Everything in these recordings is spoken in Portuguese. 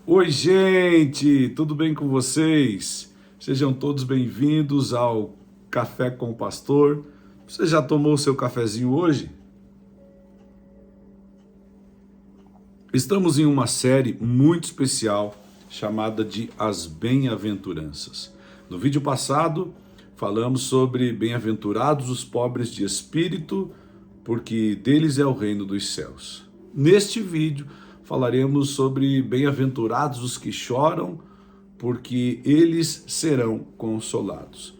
Oi, gente, tudo bem com vocês? Sejam todos bem-vindos ao Café com o Pastor. Você já tomou seu cafezinho hoje? Estamos em uma série muito especial chamada de As Bem-aventuranças. No vídeo passado, falamos sobre bem-aventurados os pobres de espírito, porque deles é o reino dos céus. Neste vídeo, falaremos sobre bem-aventurados os que choram, porque eles serão consolados.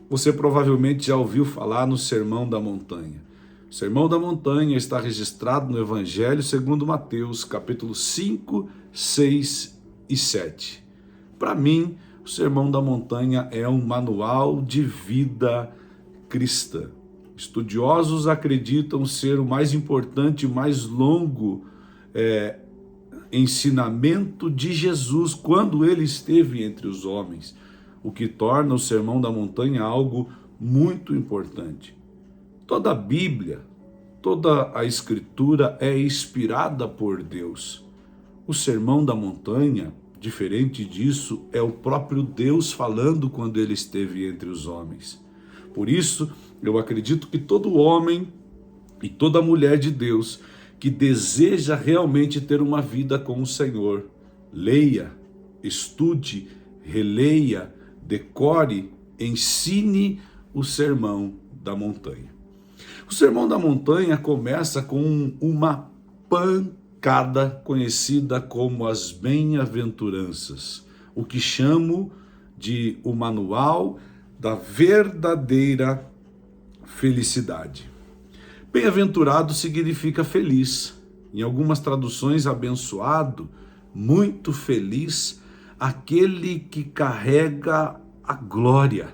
Você provavelmente já ouviu falar no Sermão da Montanha. O Sermão da Montanha está registrado no Evangelho segundo Mateus, capítulo 5, 6 e 7. Para mim, o Sermão da Montanha é um manual de vida cristã. Estudiosos acreditam ser o mais importante e mais longo ensinamento de Jesus quando ele esteve entre os homens, o que torna o Sermão da Montanha algo muito importante. Toda a Bíblia, toda a Escritura é inspirada por Deus. O Sermão da Montanha, diferente disso, é o próprio Deus falando quando ele esteve entre os homens. Por isso, eu acredito que todo homem e toda mulher de Deus que deseja realmente ter uma vida com o Senhor, leia, estude, releia, decore, ensine o Sermão da Montanha. O Sermão da Montanha começa com uma pancada conhecida como as Bem-aventuranças, o que chamo de o manual da verdadeira felicidade. Bem-aventurado significa feliz. Em algumas traduções, abençoado, muito feliz, aquele que carrega a glória.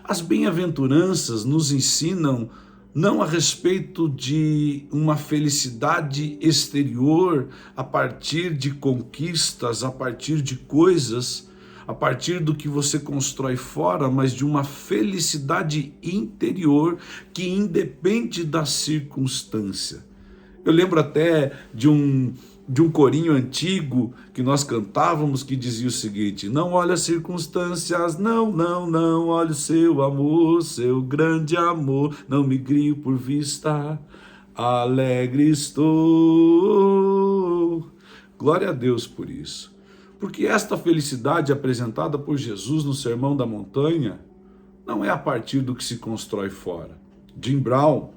As bem-aventuranças nos ensinam não a respeito de uma felicidade exterior a partir de conquistas, a partir de coisas, a partir do que você constrói fora, mas de uma felicidade interior que independe da circunstância. Eu lembro até de um corinho antigo que nós cantávamos que dizia o seguinte: não olhe as circunstâncias, não olhe o seu amor, seu grande amor, não me crio por vista, alegre estou. Glória a Deus por isso. Porque esta felicidade apresentada por Jesus no Sermão da Montanha não é a partir do que se constrói fora. Jim Brown,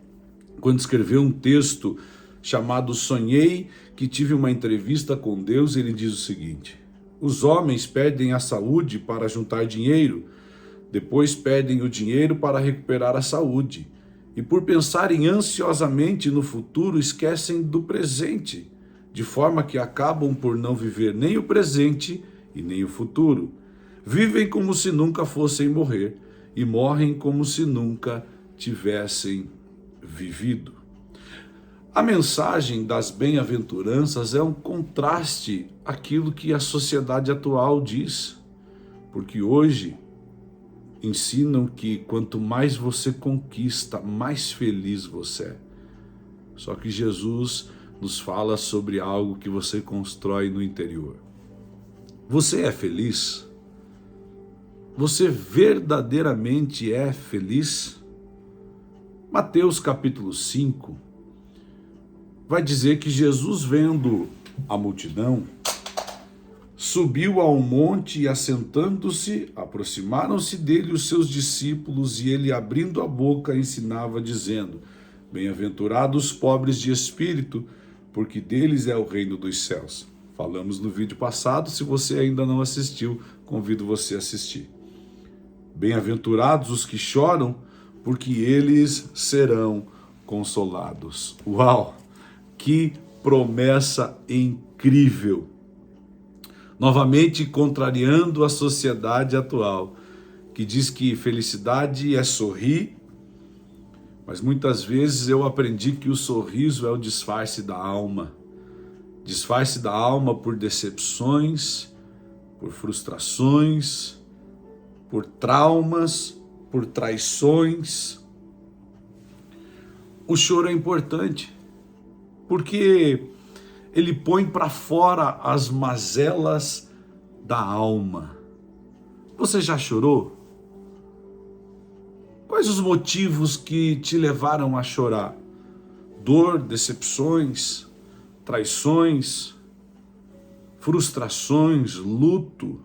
quando escreveu um texto chamado Sonhei que tive uma entrevista com Deus, ele diz o seguinte: os homens perdem a saúde para juntar dinheiro, depois perdem o dinheiro para recuperar a saúde, e por pensarem ansiosamente no futuro esquecem do presente, de forma que acabam por não viver nem o presente e nem o futuro. Vivem como se nunca fossem morrer e morrem como se nunca tivessem vivido. A mensagem das bem-aventuranças é um contraste àquilo que a sociedade atual diz, porque hoje ensinam que quanto mais você conquista, mais feliz você é. Só que Jesus nos fala sobre algo que você constrói no interior. Você é feliz? Você verdadeiramente é feliz? Mateus capítulo 5 vai dizer que Jesus, vendo a multidão, subiu a um monte e, assentando-se, aproximaram-se dele os seus discípulos, e ele, abrindo a boca, ensinava, dizendo: bem-aventurados os pobres de espírito, porque deles é o reino dos céus. Falamos no vídeo passado, se você ainda não assistiu, convido você a assistir. Bem-aventurados os que choram, porque eles serão consolados. Uau! Que promessa incrível! Novamente contrariando a sociedade atual, que diz que felicidade é sorrir, mas muitas vezes eu aprendi que o sorriso é o disfarce da alma. Disfarce da alma por decepções, por frustrações, por traumas, por traições. O choro é importante, porque ele põe para fora as mazelas da alma. Você já chorou? Quais os motivos que te levaram a chorar? Dor, decepções, traições, frustrações, luto.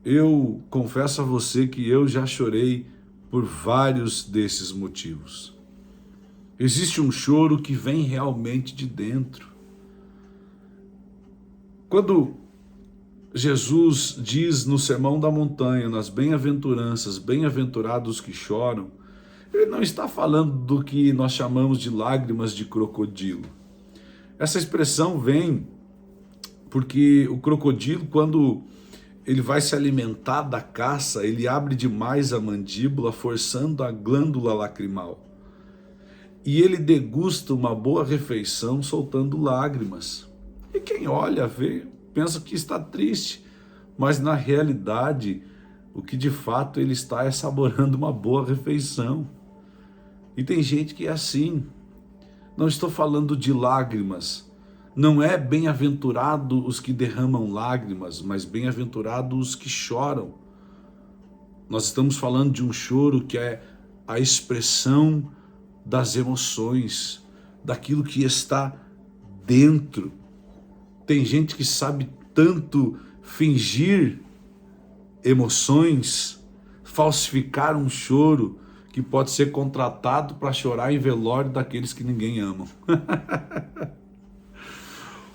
Eu confesso a você que eu já chorei por vários desses motivos. Existe um choro que vem realmente de dentro. Quando Jesus diz no Sermão da Montanha, nas bem-aventuranças, bem-aventurados que choram, ele não está falando do que nós chamamos de lágrimas de crocodilo. Essa expressão vem porque o crocodilo, quando ele vai se alimentar da caça, ele abre demais a mandíbula, forçando a glândula lacrimal. E ele degusta uma boa refeição soltando lágrimas. E quem olha, vê, pensa que está triste, mas na realidade, o que de fato ele está é saboreando uma boa refeição. E tem gente que é assim. Não estou falando de lágrimas. Não é bem-aventurado os que derramam lágrimas, mas bem-aventurado os que choram. Nós estamos falando de um choro que é a expressão das emoções, daquilo que está dentro. Tem gente que sabe tanto fingir emoções, falsificar um choro, que pode ser contratado para chorar em velório daqueles que ninguém ama.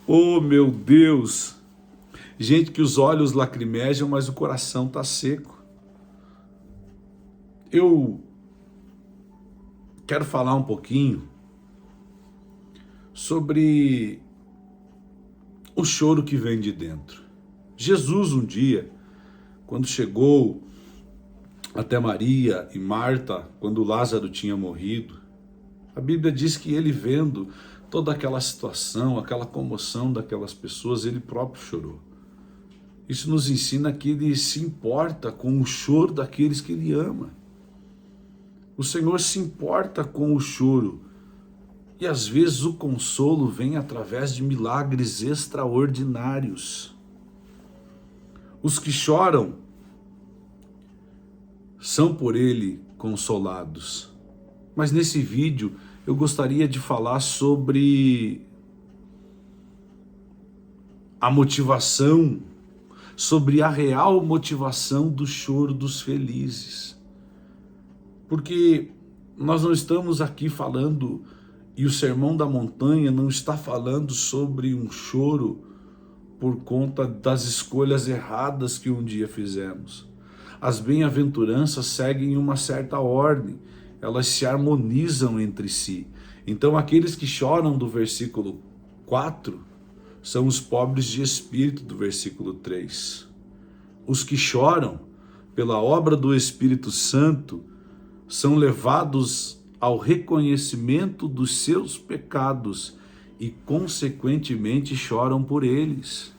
Oh, meu Deus! Gente que os olhos lacrimejam, mas o coração está seco. Eu quero falar um pouquinho sobre o choro que vem de dentro. Jesus, um dia, quando chegou até Maria e Marta, quando Lázaro tinha morrido, a Bíblia diz que ele, vendo toda aquela situação, aquela comoção daquelas pessoas, ele próprio chorou. Isso nos ensina que ele se importa com o choro daqueles que ele ama. O Senhor se importa com o choro. E às vezes o consolo vem através de milagres extraordinários. Os que choram são por ele consolados. Mas nesse vídeo eu gostaria de falar sobre a motivação, sobre a real motivação do choro dos felizes. Porque nós não estamos aqui falando, e o Sermão da Montanha não está falando sobre um choro por conta das escolhas erradas que um dia fizemos. As bem-aventuranças seguem uma certa ordem, elas se harmonizam entre si. Então aqueles que choram do versículo 4 são os pobres de espírito do versículo 3. Os que choram pela obra do Espírito Santo são levados ao reconhecimento dos seus pecados e consequentemente choram por eles.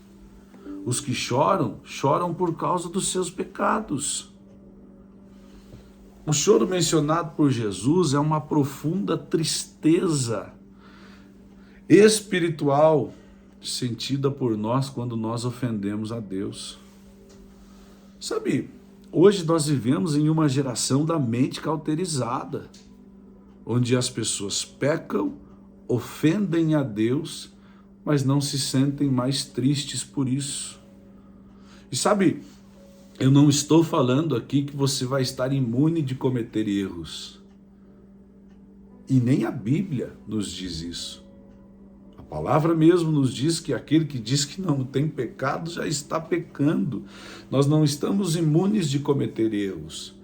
Os que choram, choram por causa dos seus pecados. O choro mencionado por Jesus é uma profunda tristeza espiritual sentida por nós quando nós ofendemos a Deus. Sabe, hoje nós vivemos em uma geração da mente cauterizada, onde as pessoas pecam, ofendem a Deus, mas não se sentem mais tristes por isso. E sabe, eu não estou falando aqui que você vai estar imune de cometer erros. E nem a Bíblia nos diz isso. A palavra mesmo nos diz que aquele que diz que não tem pecado já está pecando. Nós não estamos imunes de cometer erros,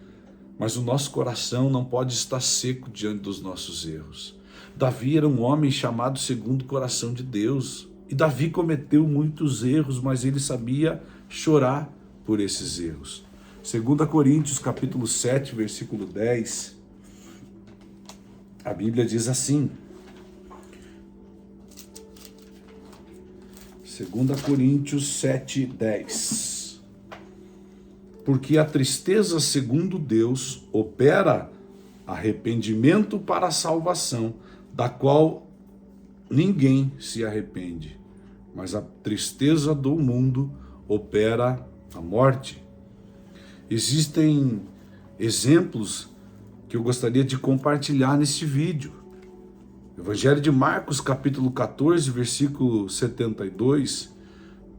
mas o nosso coração não pode estar seco diante dos nossos erros. Davi era um homem chamado segundo o coração de Deus, e Davi cometeu muitos erros, mas ele sabia chorar por esses erros. 2 Coríntios capítulo 7, versículo 10, a Bíblia diz assim, 2 Coríntios 7, 10, porque a tristeza segundo Deus opera arrependimento para a salvação, da qual ninguém se arrepende, mas a tristeza do mundo opera a morte. Existem exemplos que eu gostaria de compartilhar neste vídeo. Evangelho de Marcos, capítulo 14, versículo 72,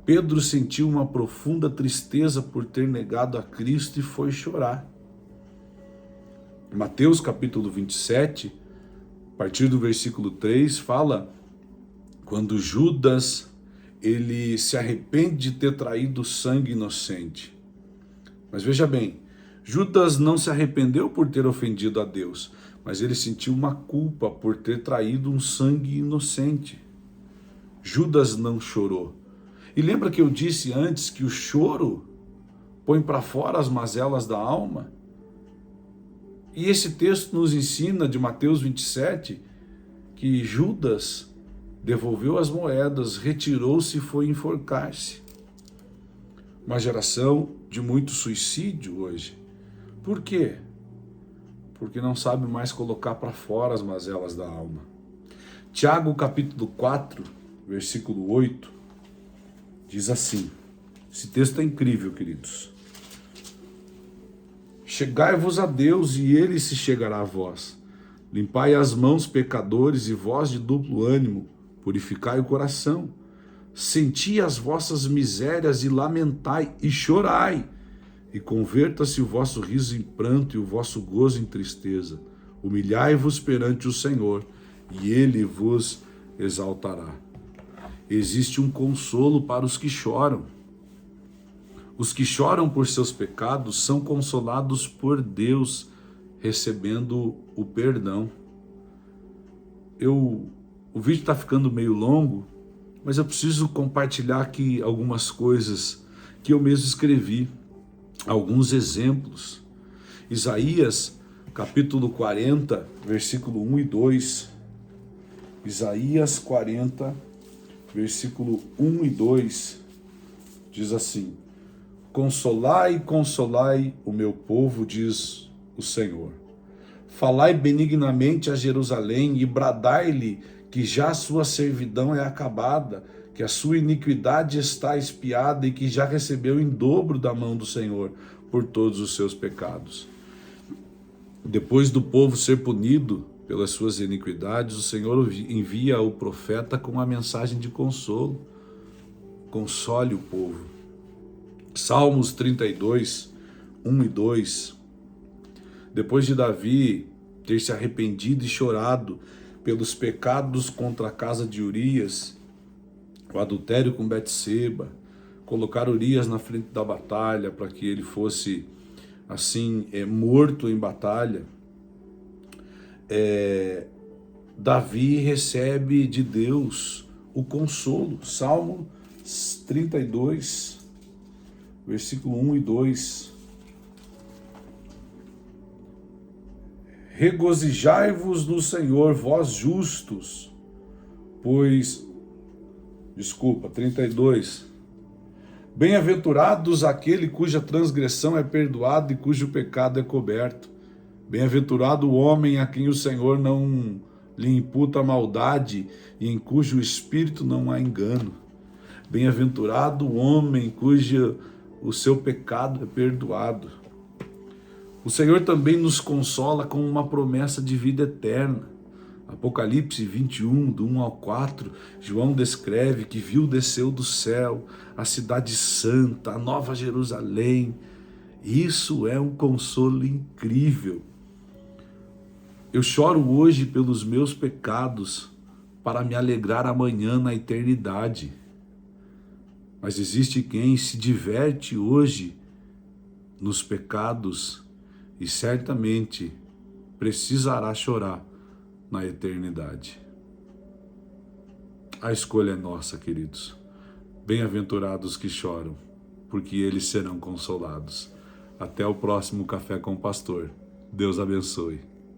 Pedro sentiu uma profunda tristeza por ter negado a Cristo e foi chorar. Mateus, capítulo 27, a partir do versículo 3, fala quando Judas ele se arrepende de ter traído sangue inocente. Mas veja bem, Judas não se arrependeu por ter ofendido a Deus, mas ele sentiu uma culpa por ter traído um sangue inocente. Judas não chorou. E lembra que eu disse antes que o choro põe para fora as mazelas da alma? E esse texto nos ensina, de Mateus 27, que Judas devolveu as moedas, retirou-se e foi enforcar-se. Uma geração de muito suicídio hoje. Por quê? Porque não sabe mais colocar para fora as mazelas da alma. Tiago, capítulo 4, versículo 8, diz assim, esse texto é incrível, queridos. Chegai-vos a Deus e ele se chegará a vós. Limpai as mãos, pecadores, e vós de duplo ânimo, purificai o coração. Senti as vossas misérias e lamentai e chorai. E converta-se o vosso riso em pranto e o vosso gozo em tristeza. Humilhai-vos perante o Senhor e ele vos exaltará. Existe um consolo para os que choram. Os que choram por seus pecados são consolados por Deus, recebendo o perdão. O vídeo está ficando meio longo, mas eu preciso compartilhar aqui algumas coisas que eu mesmo escrevi, alguns exemplos. Isaías, capítulo 40, versículo 1 e 2. Isaías 40, versículo 1 e 2, diz assim: Consolai, consolai o meu povo, diz o Senhor. Falai benignamente a Jerusalém e bradai-lhe que já a sua servidão é acabada, que a sua iniquidade está expiada e que já recebeu em dobro da mão do Senhor por todos os seus pecados. Depois do povo ser punido pelas suas iniquidades, o Senhor envia o profeta com a mensagem de consolo. Console o povo. Salmos 32, 1 e 2. Depois de Davi ter se arrependido e chorado pelos pecados contra a casa de Urias, o adultério com Betseba, colocar Urias na frente da batalha para que ele fosse assim morto em batalha, Davi recebe de Deus o consolo. Salmo 32, versículo 1 e 2. Regozijai-vos no Senhor, vós justos, 32. Bem-aventurados aquele cuja transgressão é perdoada e cujo pecado é coberto. Bem-aventurado o homem a quem o Senhor não lhe imputa maldade e em cujo espírito não há engano. Bem-aventurado o homem cujo o seu pecado é perdoado. O Senhor também nos consola com uma promessa de vida eterna. Apocalipse 21, do 1 ao 4, João descreve que viu desceu do céu a cidade santa, a nova Jerusalém. Isso é um consolo incrível. Eu choro hoje pelos meus pecados para me alegrar amanhã na eternidade. Mas existe quem se diverte hoje nos pecados e certamente precisará chorar na eternidade. A escolha é nossa, queridos. Bem-aventurados que choram, porque eles serão consolados. Até o próximo Café com o Pastor. Deus abençoe.